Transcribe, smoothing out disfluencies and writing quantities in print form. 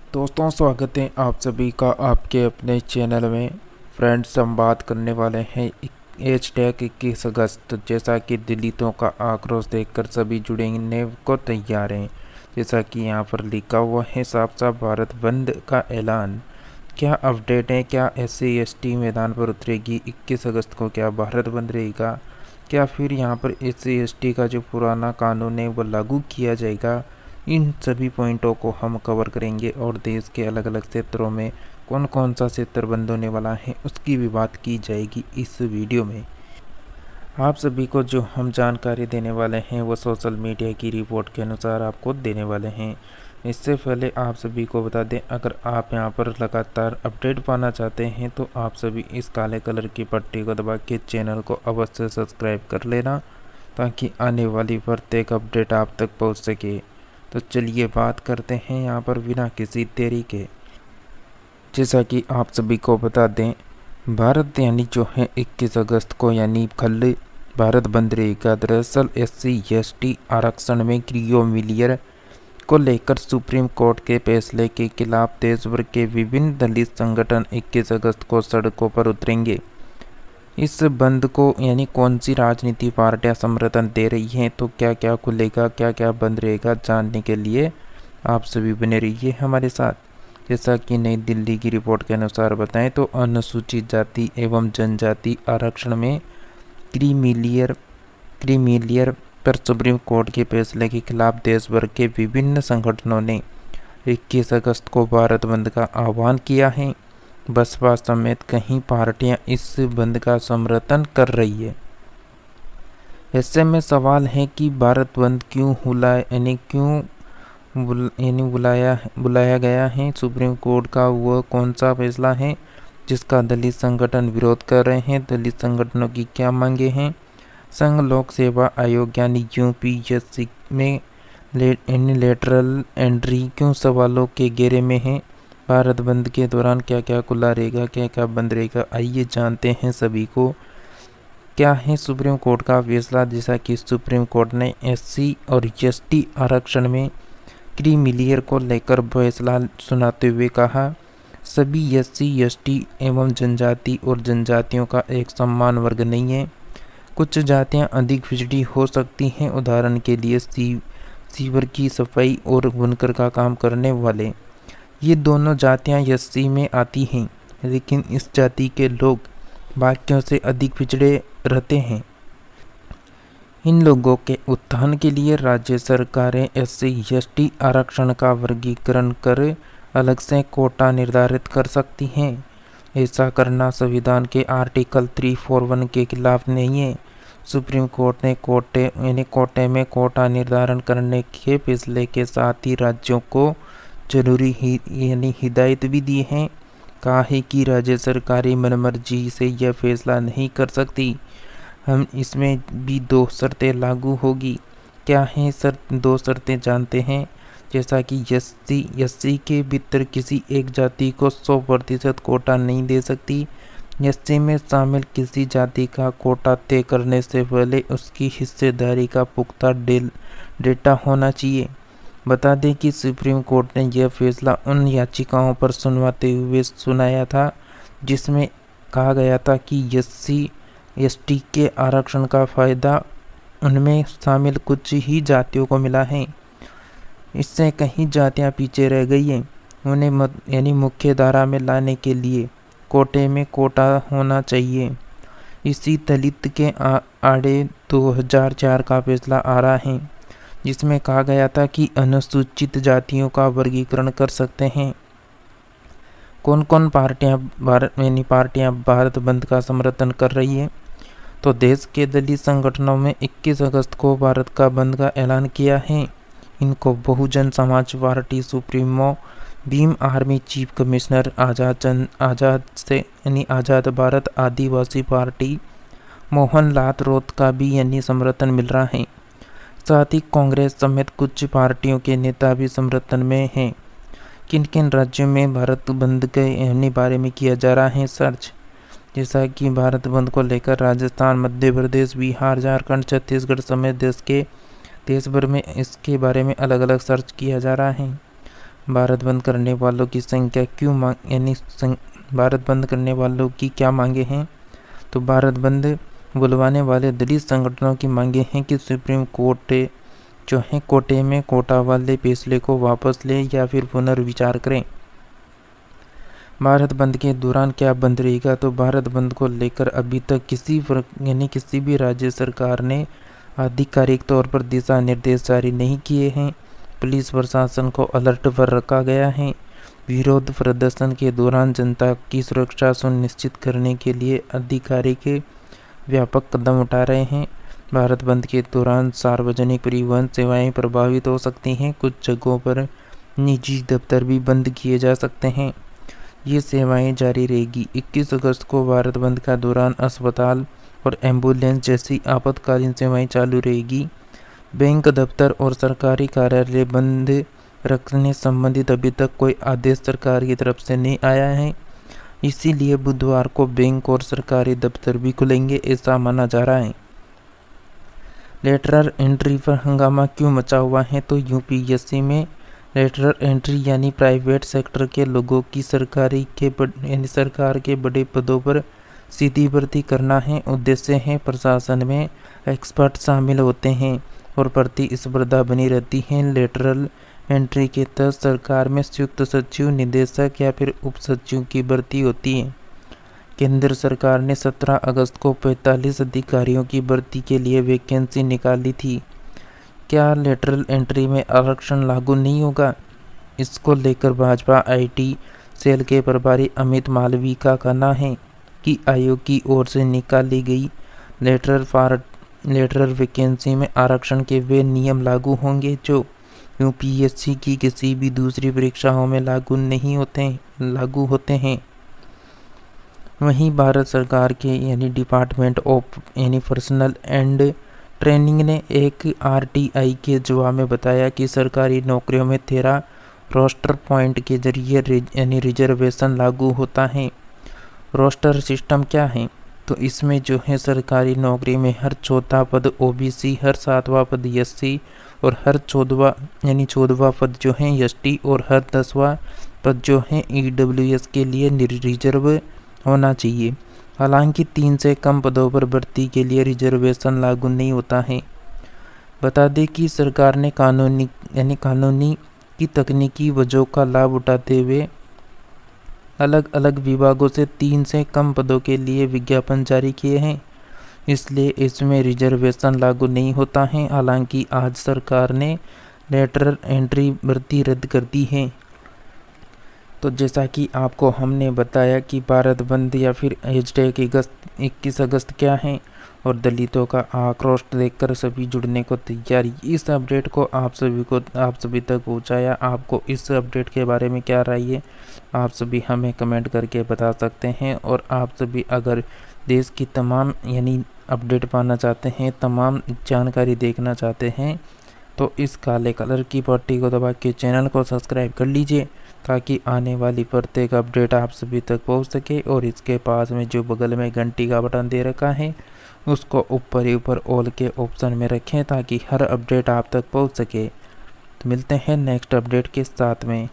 दोस्तों, स्वागत है आप सभी का आपके अपने चैनल में। फ्रेंड्स, हम बात करने वाले हैं हैशटैग 21 अगस्त। जैसा कि दलितों का आक्रोश देखकर सभी जुड़ने को तैयार हैं। जैसा कि यहाँ पर लिखा हुआ है, साफ साफ भारत बंद का ऐलान। क्या अपडेट है? क्या SC ST मैदान पर उतरेगी 21 अगस्त को? क्या भारत बंद रहेगा? क्या फिर यहाँ पर SC ST का जो पुराना कानून है वो लागू किया जाएगा? इन सभी पॉइंटों को हम कवर करेंगे और देश के अलग अलग क्षेत्रों में कौन कौन सा क्षेत्र बंद होने वाला है उसकी भी बात की जाएगी इस वीडियो में। आप सभी को जो हम जानकारी देने वाले हैं वो सोशल मीडिया की रिपोर्ट के अनुसार आपको देने वाले हैं। इससे पहले आप सभी को बता दें, अगर आप यहां पर लगातार अपडेट पाना चाहते हैं तो आप सभी इस काले कलर की पट्टी को दबा के चैनल को अवश्य सब्सक्राइब कर लेना, ताकि आने वाली प्रत्येक अपडेट आप तक पहुंच सके। तो चलिए बात करते हैं यहाँ पर बिना किसी देरी के। जैसा कि आप सभी को बता दें, भारत यानी जो है 21 अगस्त को यानी कल भारत बंद रहेगा। दरअसल SC ST आरक्षण में क्रियोमिलियर को लेकर सुप्रीम कोर्ट के फैसले के खिलाफ देश भर के विभिन्न दलित संगठन 21 अगस्त को सड़कों पर उतरेंगे। इस बंद को यानी कौन सी राजनीतिक पार्टियां समर्थन दे रही हैं, तो क्या क्या खुलेगा, क्या क्या बंद रहेगा, जानने के लिए आप सभी बने रहिए हमारे साथ। जैसा कि नई दिल्ली की रिपोर्ट के अनुसार बताएं तो अनुसूचित जाति एवं जनजाति आरक्षण में क्रीमिलियर पर सुप्रीम कोर्ट के फैसले के खिलाफ देश भर के विभिन्न संगठनों ने 21 अगस्त को भारत बंद का आह्वान किया है। बसपा समेत कई पार्टियां इस बंद का समर्थन कर रही है। ऐसे में सवाल है कि भारत बंद क्यों बुलाया गया है। सुप्रीम कोर्ट का वह कौन सा फैसला है जिसका दलित संगठन विरोध कर रहे हैं? दलित संगठनों की क्या मांगे हैं? संघ लोक सेवा आयोग यानी UPSC में लेटरल एंट्री क्यों सवालों के घेरे में है? भारत बंद के दौरान क्या क्या खुला रहेगा, क्या क्या बंद रहेगा, आइए जानते हैं सभी को। क्या है सुप्रीम कोर्ट का फैसला? जैसा कि सुप्रीम कोर्ट ने SC और ST आरक्षण में क्रीमिलियर को लेकर फैसला सुनाते हुए कहा, सभी SC ST एवं जनजाति और जनजातियों का एक समान वर्ग नहीं है। कुछ जातियां अधिक पिछड़ी हो सकती हैं, उदाहरण के लिए सीवर की सफाई और बुनकर का काम करने वाले। ये दोनों जातियां SC में आती हैं, लेकिन इस जाति के लोग बाकियों से अधिक पिछड़े रहते हैं। इन लोगों के उत्थान के लिए राज्य सरकारें SC ST आरक्षण का वर्गीकरण कर अलग से कोटा निर्धारित कर सकती हैं। ऐसा करना संविधान के आर्टिकल 341 के खिलाफ नहीं है। सुप्रीम कोर्ट ने कोटे में कोटा निर्धारण करने के फैसले के साथ ही राज्यों को जरूरी हिदायत भी दी है। कहा है कि राज्य सरकारी मनमर्जी से यह फैसला नहीं कर सकती। हम इसमें भी 2 शर्तें लागू होगी। क्या हैं दो शर्तें जानते हैं। जैसा कि SC के भीतर किसी एक जाति को 100% कोटा नहीं दे सकती। SC में शामिल किसी जाति का कोटा तय करने से पहले उसकी हिस्सेदारी का पुख्ता डेटा होना चाहिए। बता दें कि सुप्रीम कोर्ट ने यह फैसला उन याचिकाओं पर सुनवाते हुए सुनाया था जिसमें कहा गया था कि SC ST के आरक्षण का फायदा उनमें शामिल कुछ ही जातियों को मिला है। इससे कई जातियां पीछे रह गई हैं। उन्हें यानी मुख्य धारा में लाने के लिए कोटे में कोटा होना चाहिए। इसी दलित के आड़े 2004 का फैसला आ रहा है, जिसमें कहा गया था कि अनुसूचित जातियों का वर्गीकरण कर सकते हैं। कौन कौन पार्टियां भारत बंद का समर्थन कर रही है? तो देश के दलित संगठनों में 21 अगस्त को भारत का बंद का ऐलान किया है। इनको Bahujan Samaj party supremo, Bhim army chief commissioner, Azad Bharat Adivasi party, Mohanlal Raut का भी समर्थन मिल रहा है। साथ ही कांग्रेस समेत कुछ पार्टियों के नेता भी समर्थन में हैं। किन किन राज्यों में भारत बंद के बारे में किया जा रहा है सर्च। जैसा कि भारत बंद को लेकर राजस्थान, मध्य प्रदेश, बिहार, झारखंड, छत्तीसगढ़ समेत देश भर में इसके बारे में अलग अलग सर्च किया जा रहा है। भारत बंद करने वालों की संख्या क्यों भारत बंद करने वालों की क्या मांगे हैं? तो भारत बंद बुलवाने वाले दलित संगठनों की मांगे हैं कि सुप्रीम कोर्ट जो है कोटे में कोटा वाले फैसले को वापस ले या फिर पुनर्विचार करें। भारत बंद के दौरान क्या बंद रहेगा? तो भारत बंद को लेकर अभी तक किसी भी राज्य सरकार ने आधिकारिक तौर पर दिशा निर्देश जारी नहीं किए हैं। पुलिस प्रशासन को अलर्ट पर रखा गया है। विरोध प्रदर्शन के दौरान जनता की सुरक्षा सुनिश्चित करने के लिए अधिकारी के व्यापक कदम उठा रहे हैं। भारत बंद के दौरान सार्वजनिक परिवहन सेवाएं प्रभावित हो सकती हैं। कुछ जगहों पर निजी दफ्तर भी बंद किए जा सकते हैं। ये सेवाएं जारी रहेगी। 21 अगस्त को भारत बंद का दौरान अस्पताल और एम्बुलेंस जैसी आपातकालीन सेवाएं चालू रहेगी। बैंक दफ्तर और सरकारी कार्यालय बंद रखने संबंधित अभी तक कोई आदेश सरकार की तरफ से नहीं आया है, इसीलिए बुधवार को बैंक और सरकारी दफ्तर भी खुलेंगे, ऐसा माना जा रहा है। लेटरल एंट्री पर हंगामा क्यों मचा हुआ है? तो यूपीएससी में लेटरल एंट्री यानी प्राइवेट सेक्टर के लोगों की सरकार के बड़े पदों पर सीधी भर्ती करना है उद्देश्य है। प्रशासन में एक्सपर्ट शामिल होते हैं और प्रतिस्पर्धा बनी रहती है। लेटरल एंट्री के तहत सरकार में संयुक्त सचिव, निदेशक या फिर उप सचिव की भर्ती होती है। केंद्र सरकार ने 17 अगस्त को 45 अधिकारियों की भर्ती के लिए वैकेंसी निकाली थी। क्या लेटरल एंट्री में आरक्षण लागू नहीं होगा? इसको लेकर भाजपा आईटी सेल के प्रभारी अमित मालवीय का कहना है कि आयोग की ओर से निकाली गई लेटरल वैकेंसी में आरक्षण के वे नियम लागू होंगे जो यूपीएससी की किसी भी दूसरी परीक्षाओं में लागू होते हैं। वहीं भारत सरकार के department of personal and training ने एक आरटीआई के जवाब में बताया कि सरकारी नौकरियों में 13 रोस्टर पॉइंट के जरिए रिजर्वेशन लागू होता है। रोस्टर सिस्टम क्या है? तो इसमें जो है सरकारी नौकरी में हर चौथा पद ओबीसी, हर 7वां पद एससी और हर 14वां पद जो है एसटी और हर 10वां पद जो है ईडब्ल्यूएस के लिए रिजर्व होना चाहिए। हालांकि 3 से कम पदों पर भर्ती के लिए रिजर्वेशन लागू नहीं होता है। बता दें कि सरकार ने कानूनी की तकनीकी वजहों का लाभ उठाते हुए अलग अलग विभागों से 3 से कम पदों के लिए विज्ञापन जारी किए हैं, इसलिए इसमें रिजर्वेशन लागू नहीं होता है। हालांकि आज सरकार ने लेटरल एंट्री भर्ती रद्द कर दी है। तो जैसा कि आपको हमने बताया कि भारत बंद या फिर हैशटैग 21 अगस्त क्या है और दलितों का आक्रोश देखकर सभी जुड़ने को तैयार। इस अपडेट को आप सभी तक पहुंचाया। आपको इस अपडेट के बारे में क्या राय है, आप सभी हमें कमेंट करके बता सकते हैं। और आप सभी अगर देश की तमाम अपडेट पाना चाहते हैं, तमाम जानकारी देखना चाहते हैं, तो इस काले कलर की पट्टी को दबा के चैनल को सब्सक्राइब कर लीजिए ताकि आने वाली प्रत्येक अपडेट आप सभी तक पहुंच सके। और इसके पास में जो बगल में घंटी का बटन दे रखा है उसको ऊपर ऑल के ऑप्शन में रखें ताकि हर अपडेट आप तक पहुंच सके। तो मिलते हैं नेक्स्ट अपडेट के साथ में।